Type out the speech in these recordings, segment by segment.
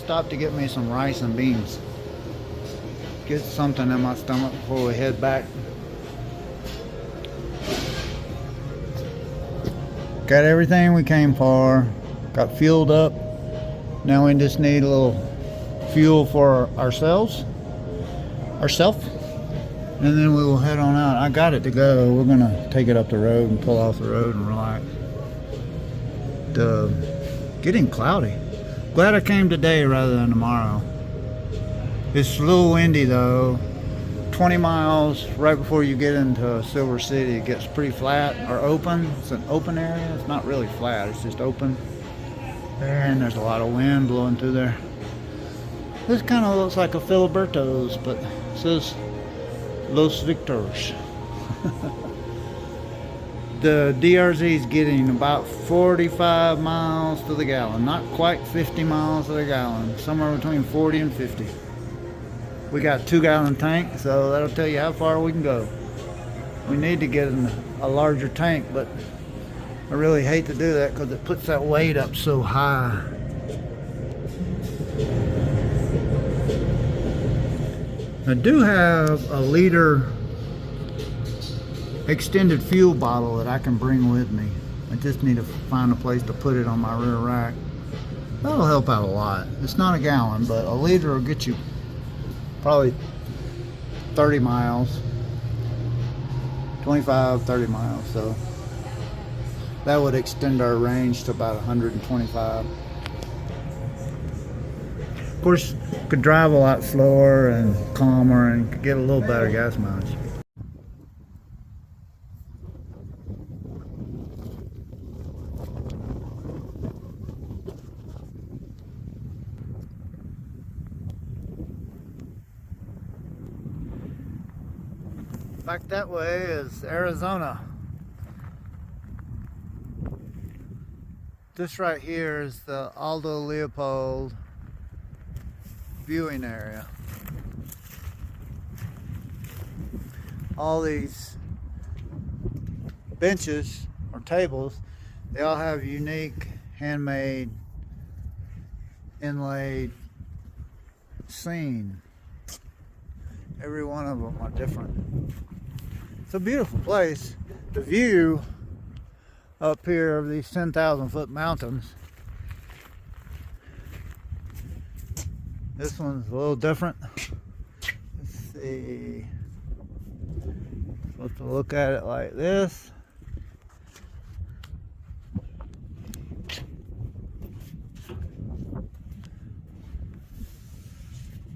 stop to get me some rice and beans. Get something in my stomach before we head back. Got everything we came for. Got fueled up. Now we just need a little fuel for ourselves. And then we will head on out. I got it to go. We're gonna take it up the road and pull off the road and relax. Getting cloudy. Glad I came today rather than tomorrow. It's a little windy though. 20 miles right before you get into Silver City, it gets pretty flat or open. It's an open area. It's not really flat, it's just open. And there's a lot of wind blowing through there. This kind of looks like a Filiberto's, but it says Los Victors. The DRZ is getting about 45 miles to the gallon. Not quite 50 miles to the gallon. Somewhere between 40 and 50. We got a 2-gallon tank, so that'll tell you how far we can go. We need to get a larger tank, but I really hate to do that because it puts that weight up so high. I do have a liter extended fuel bottle that I can bring with me. I just need to find a place to put it on my rear rack. That'll help out a lot. It's not a gallon, but a liter will get you probably 30 miles, 25, 30 miles. So that would extend our range to about 125. Of course, could drive a lot slower and calmer and could get a little better gas mileage. Back that way is Arizona. This right here is the Aldo Leopold viewing area. All these benches or tables, they all have unique handmade inlaid scene. Every one of them are different. It's a beautiful place. The view up here of these 10,000 foot mountains. This one's a little different. Let's see. Supposed to look at it like this.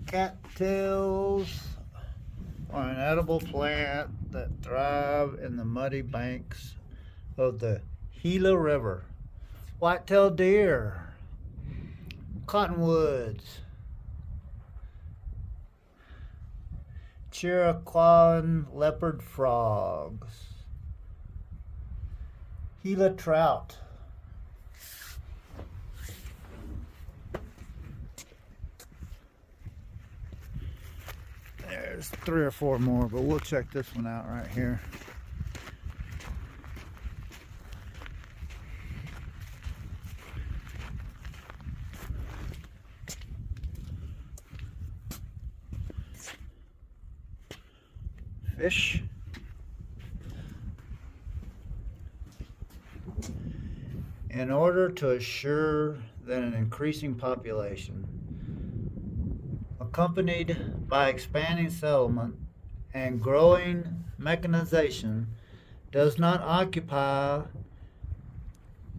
Cattails are an edible plant that thrive in the muddy banks of the Gila River. White-tailed deer, cottonwoods, Chiricahuan leopard frogs, Gila trout, there's 3 or 4 more, but we'll check this one out right here. Fish. In order to assure that an increasing population, accompanied by expanding settlement and growing mechanization, does not occupy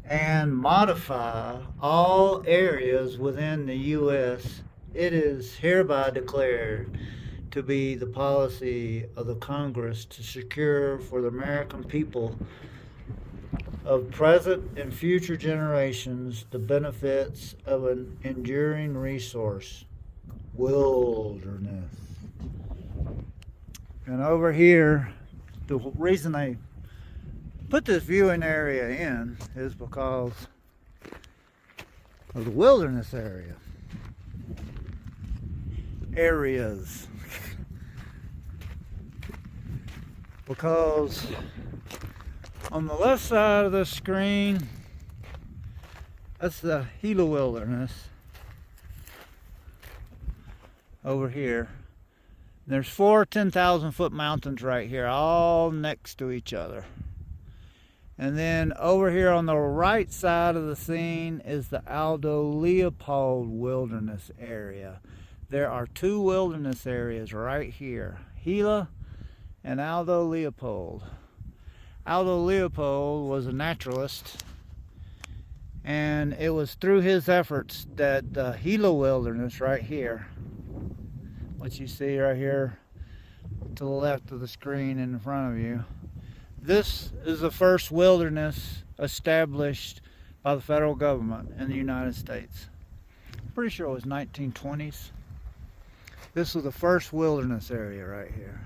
and modify all areas within the U.S., it is hereby declared to be the policy of the Congress to secure for the American people of present and future generations the benefits of an enduring resource, wilderness. And over here, the reason they put this viewing area in is because of the wilderness areas. Because on the left side of the screen, that's the Gila Wilderness. over here. There's 4 10,000-foot mountains right here, all next to each other. And then over here on the right side of the scene is the Aldo Leopold Wilderness Area. There are 2 wilderness areas right here, Gila and Aldo Leopold. Aldo Leopold was a naturalist, and it was through his efforts that the Gila Wilderness right here, what you see right here to the left of the screen in front of you, this is the first wilderness established by the federal government in the United States. I'm pretty sure it was 1920s. This was the first wilderness area right here.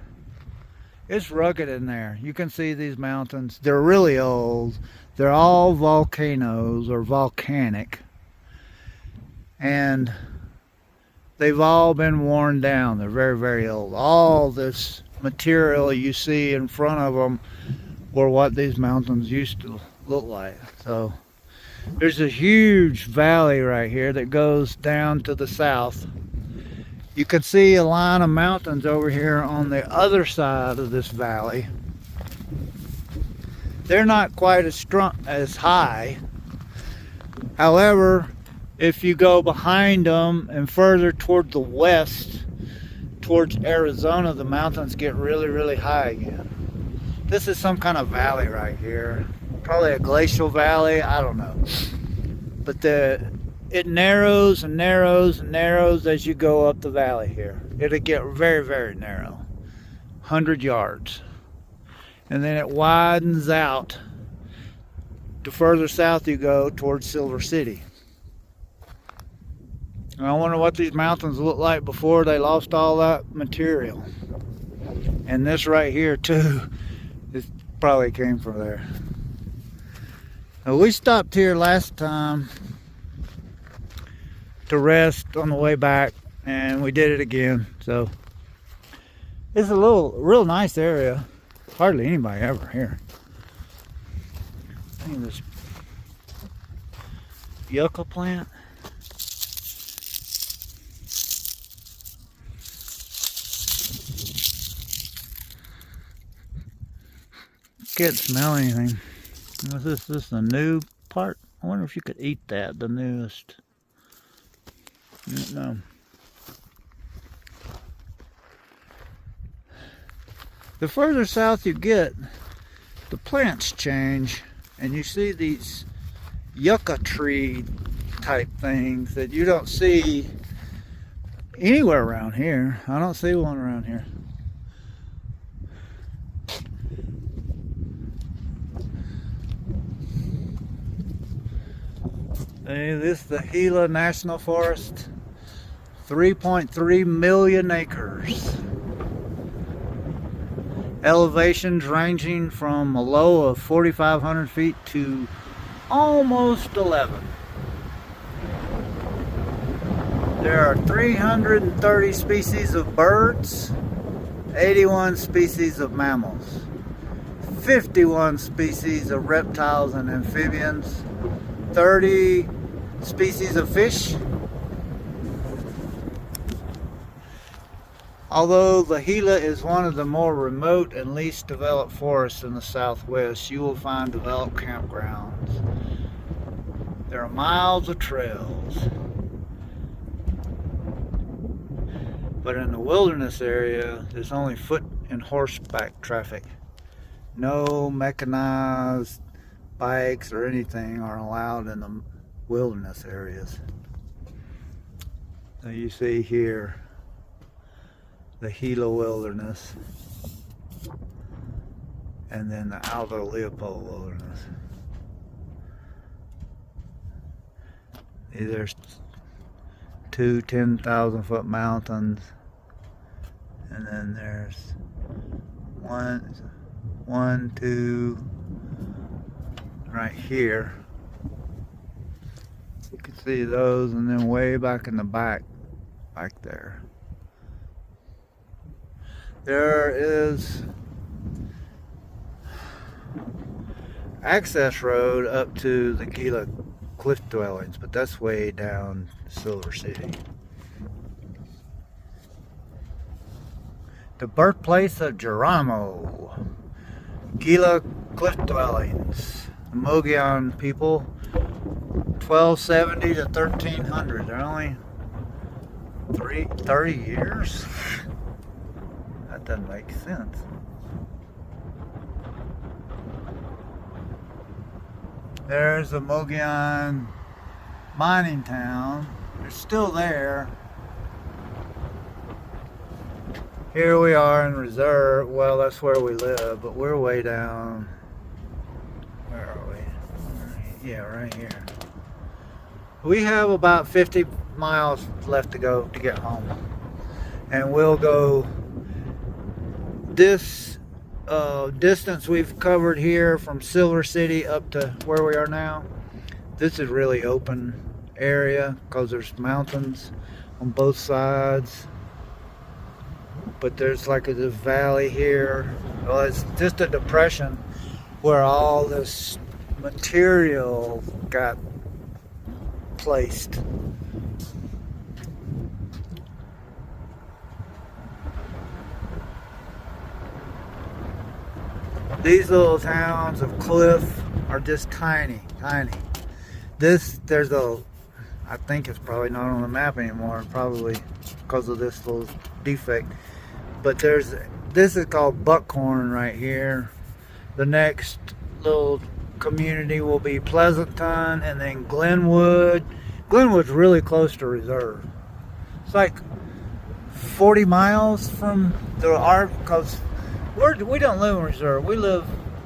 It's rugged in there. You can see these mountains. They're really old. They're all volcanoes or volcanic. And they've all been worn down. They're very, very old. All this material you see in front of them were what these mountains used to look like. So there's a huge valley right here that goes down to the south. You can see a line of mountains over here on the other side of this valley. They're not quite as high. However, if you go behind them and further toward the west, towards Arizona, the mountains get really, really high again. This is some kind of valley right here. Probably a glacial valley, I don't know. But it narrows and narrows and narrows as you go up the valley here. It'll get very, very narrow, 100 yards. And then it widens out. The further south you go towards Silver City. And I wonder what these mountains looked like before they lost all that material. And this right here too, this probably came from there. Now, we stopped here last time to rest on the way back, and we did it again. So it's a real nice area. Hardly anybody ever here. Look at this yucca plant. Can't smell anything. Is this the new part? I wonder if you could eat that, the newest. No. The further south you get, the plants change, and you see these yucca tree type things that you don't see anywhere around here. I don't see one around here. Hey, this is the Gila National Forest, 3.3 million acres. Elevations ranging from a low of 4,500 feet to almost 11. There are 330 species of birds, 81 species of mammals, 51 species of reptiles and amphibians, 30 species of fish. Although the Gila is one of the more remote and least developed forests in the Southwest, you will find developed campgrounds. There are miles of trails. But in the wilderness area, there's only foot and horseback traffic. No mechanized bikes or anything are allowed in the wilderness areas. So you see here the Gila Wilderness and then the Aldo Leopold Wilderness. There's 2 10,000-foot mountains, and then there's one, two right here. You can see those, and then way back in the back there. There is access road up to the Gila cliff dwellings, but that's way down Silver City. The birthplace of Geronimo. Gila cliff dwellings. The Mogollon people, 1270 to 1300. They're only 30 years? That doesn't make sense. There's the Mogollon mining town. They're still there. Here we are in reserve. Well, that's where we live, but we're way down. Where are we? Yeah, right here. We have about 50 miles left to go to get home. And we'll go this distance we've covered here from Silver City up to where we are now. This is really open area because there's mountains on both sides. But there's like a valley here. Well, it's just a depression where all this material got placed. These little towns of cliff are just tiny. There's a, I think it's probably not on the map anymore, probably because of this little defect. But this is called Buckhorn right here. The next little community will be Pleasanton, and then Glenwood. Glenwood's really close to reserve. It's like 40 miles from our, because we don't live in reserve. We live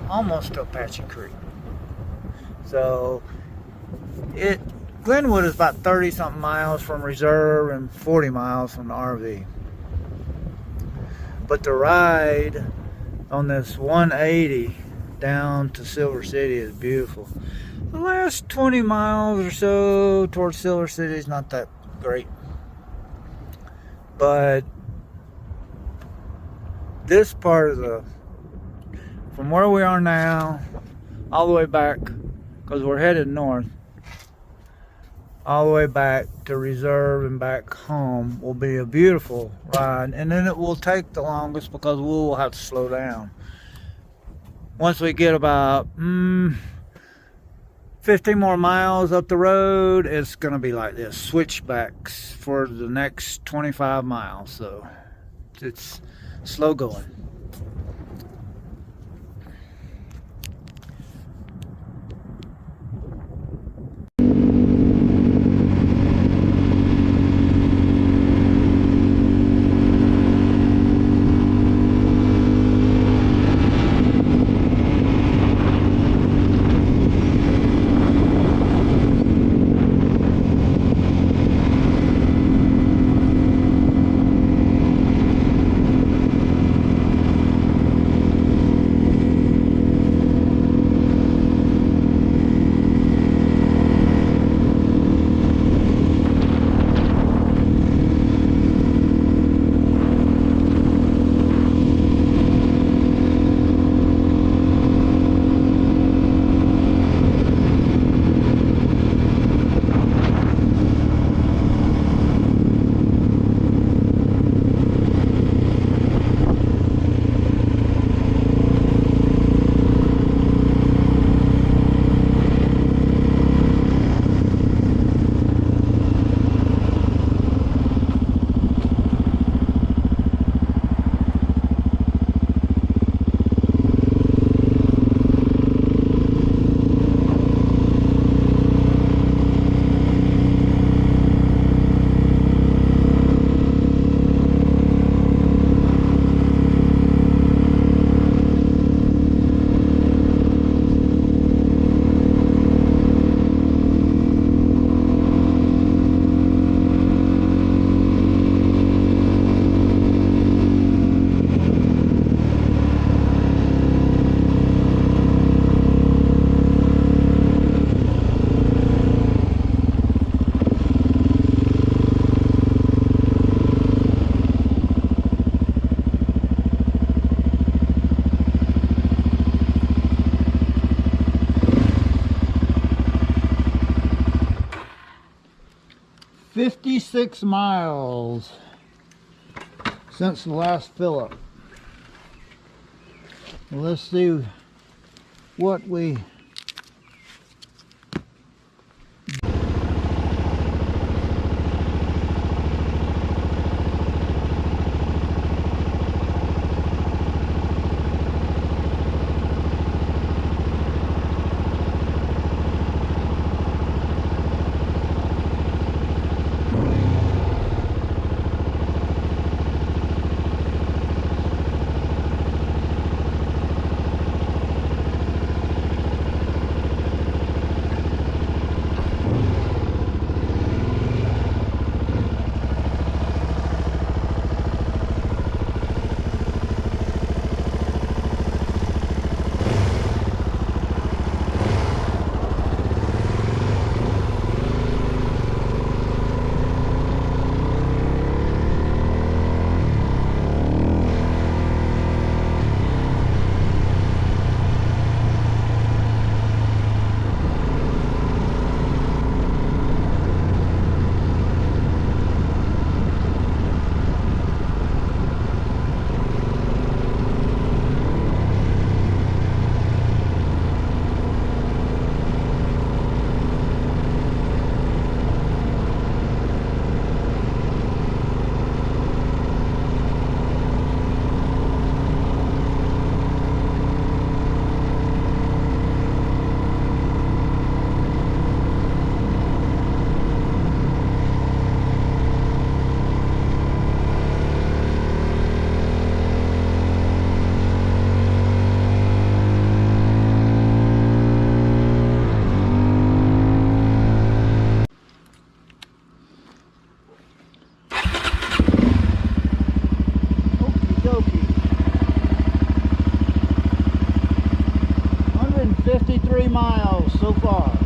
almost to Apache Creek. So Glenwood is about 30 something miles from reserve and 40 miles from the RV. But the ride on this 180 down to Silver City is beautiful. The last 20 miles or so towards Silver City is not that great. But this part of from where we are now, all the way back, because we're headed north, all the way back to reserve and back home will be a beautiful ride. And then it will take the longest because we will have to slow down. Once we get about 50 more miles up the road, it's going to be like this, switchbacks for the next 25 miles. So it's slow going. $56 miles. since the last fill up. Well, let's see what we Suzuki. 153 miles so far.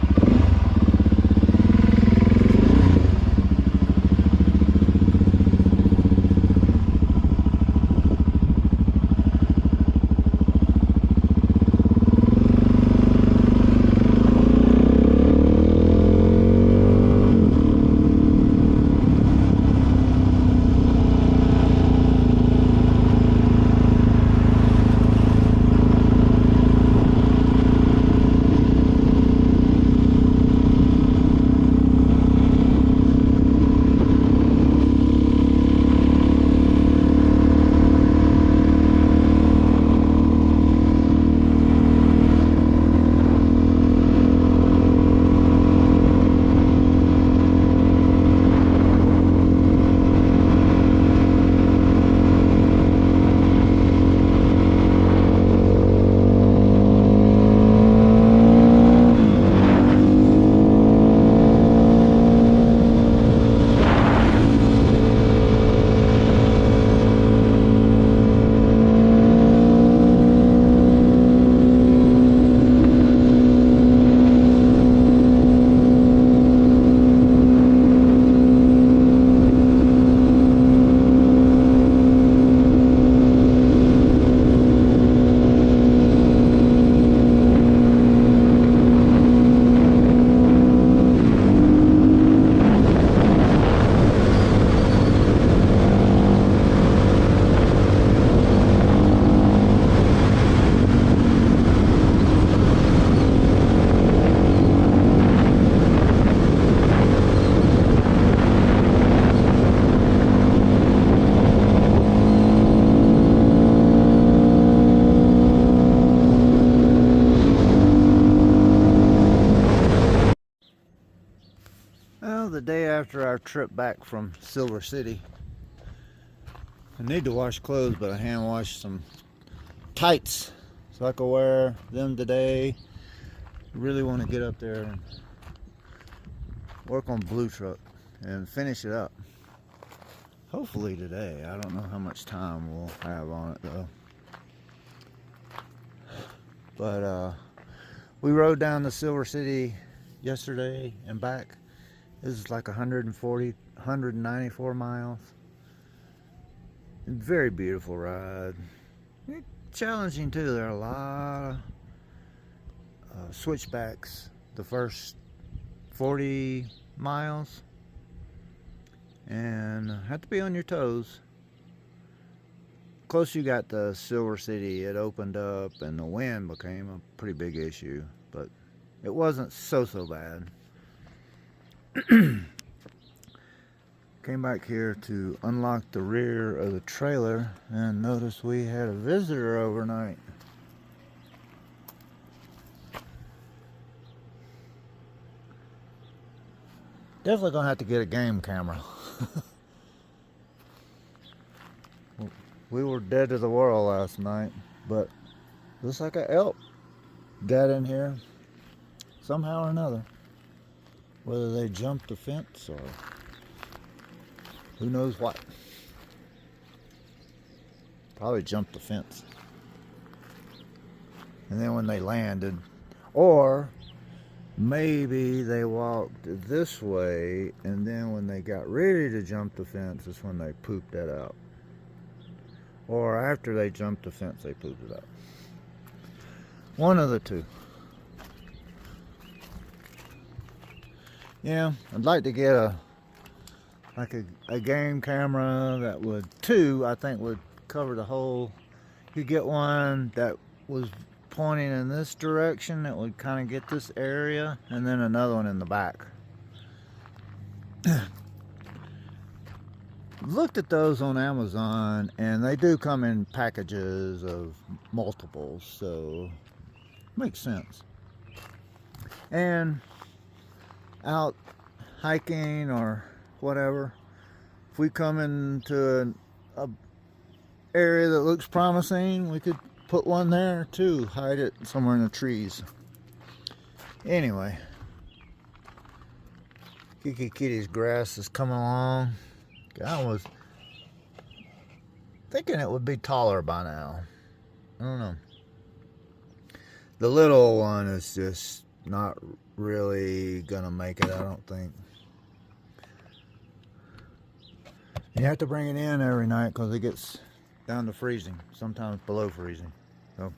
Well, the day after our trip back from Silver City, I need to wash clothes, but I hand washed some tights so I can wear them today. Really want to get up there and work on Blue Truck and finish it up. Hopefully today. I don't know how much time we'll have on it though. But we rode down to Silver City yesterday and back. This is like 194 miles. Very beautiful ride. Challenging too. There are a lot of switchbacks the first 40 miles, and have to be on your toes. closer you got to Silver City, it opened up and the wind became a pretty big issue, but it wasn't so bad. Came back here to unlock the rear of the trailer and noticed we had a visitor overnight. Definitely gonna have to get a game camera. We were dead to the world last night, but looks like an elk got in here somehow or another. Whether they jumped the fence or who knows what. Probably jumped the fence. And then when they landed, or maybe they walked this way and then when they got ready to jump the fence is when they pooped that out. Or after they jumped the fence, they pooped it out. One of the two. Yeah, I'd like to get a game camera that would, I think would cover the whole. You get one that was pointing in this direction that would kind of get this area, and then another one in the back. Looked at those on Amazon, and they do come in packages of multiples, so makes sense. And out hiking or whatever, if we come into a area that looks promising, we could put one there too, hide it somewhere in the trees. Anyway, Kiki Kitty's grass is coming along. I was thinking it would be taller by now. I don't know. The little one is just not really gonna make it, I don't think. You have to bring it in every night because it gets down to freezing, sometimes below freezing. So